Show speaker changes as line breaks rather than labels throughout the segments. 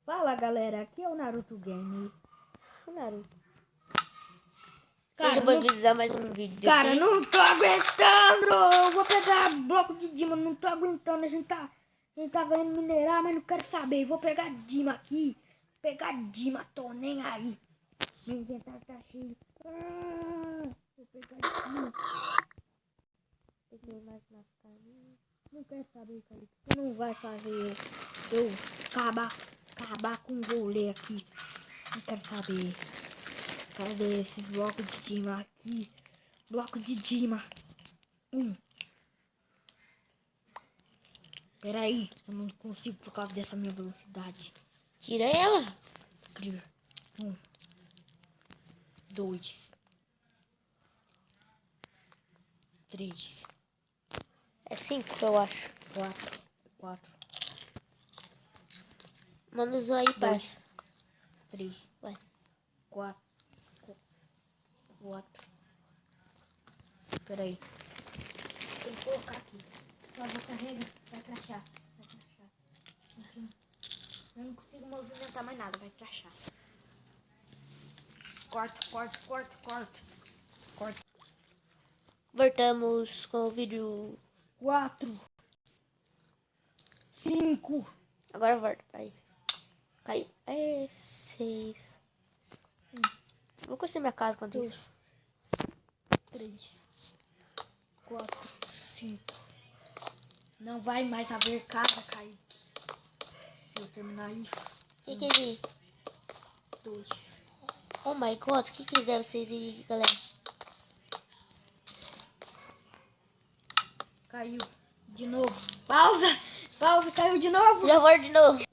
Fala galera, aqui é o Naruto Game.
O Naruto.
Cara,
Sejam bem-vindos a mais um vídeo.
Cara, não tô aguentando! Vou pegar bloco de Dima, não tô aguentando. A gente tá vendo minerar, mas não quero saber. Vou pegar Dima aqui. Pegar Dima, tô nem aí. Meu inventário tá cheio. Vou pegar Dima.
Peguei mais umas carinhas.
Não quero saber, cara. Tu não vai fazer eu acabar com o rolê aqui. Não quero saber. Cadê esses blocos de Dima aqui? Bloco de Dima. Peraí, eu não consigo por causa dessa minha velocidade.
Tira ela.
Incrível. 2, 3,
É 5, eu acho.
4,
Manda usar aí, parça.
3,
Vai.
4. Peraí. Tem que colocar aqui. Só vou carregar. Vai crachar. Eu não consigo movimentar mais nada. Vai crachar. Corta.
Voltamos com o vídeo.
4, 5.
Agora volta. Cai. É 6. Vou construir minha casa quanto isso.
3, 4, 5. Não vai mais haver casa, Kaique. Se eu terminar isso.
O que é isso?
2.
Oh my god, o que deve ser isso, galera?
Caiu. De novo. Pausa, caiu de novo.
Já volto de novo.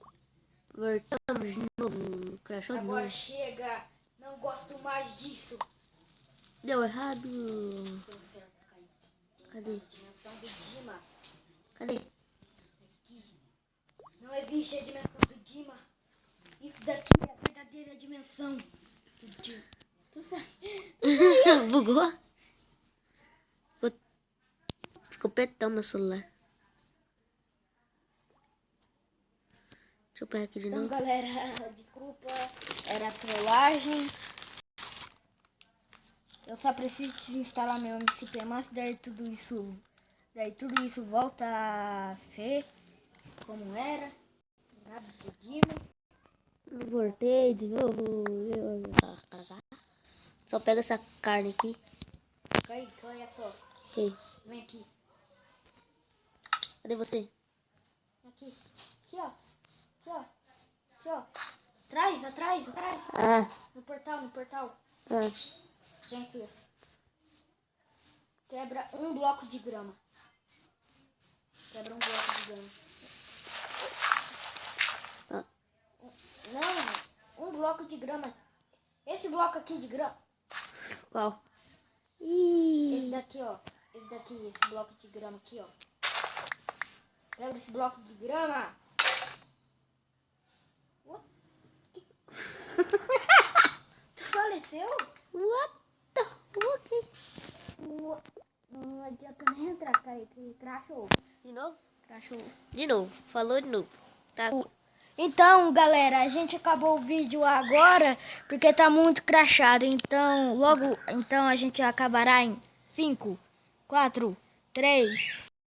Voltamos de novo. Crashou de
Agora
novo.
chega. Não gosto mais disso.
Deu errado.
Deu certo, Kaique.
Cadê?
Dimensão do Dima.
Cadê?
Aqui. Não existe a dimensão do Dima. Isso daqui é a verdadeira dimensão do Dima.
Bugou? Ficou pretão meu celular. Deixa eu pegar aqui de
Então,
novo.
galera, desculpa. Era trollagem. Eu só preciso instalar meu MCP Master, daí tudo isso volta a ser como era. Nada de Dima.
Eu voltei de novo. Só pega essa carne aqui.
Kaique, olha só.
Ok.
Vem aqui.
Cadê você?
Aqui. Aqui, ó. Atrás.
Ah.
No portal.
Ah.
Vem aqui. Quebra um bloco de grama.
Ah.
Não, um bloco de grama. Esse bloco aqui de grama.
Qual?
Esse daqui, ó. Esse bloco de grama aqui, ó. Quebra esse bloco de grama. Tu faleceu?
What the fuck?
Não adianta nem entrar, Kaique. Crashou.
De novo?
Crashou.
De novo. Falou de novo. Tá.
Então, galera, a gente acabou o vídeo agora porque tá muito crashado. Então, a gente acabará em 5, 4, 3,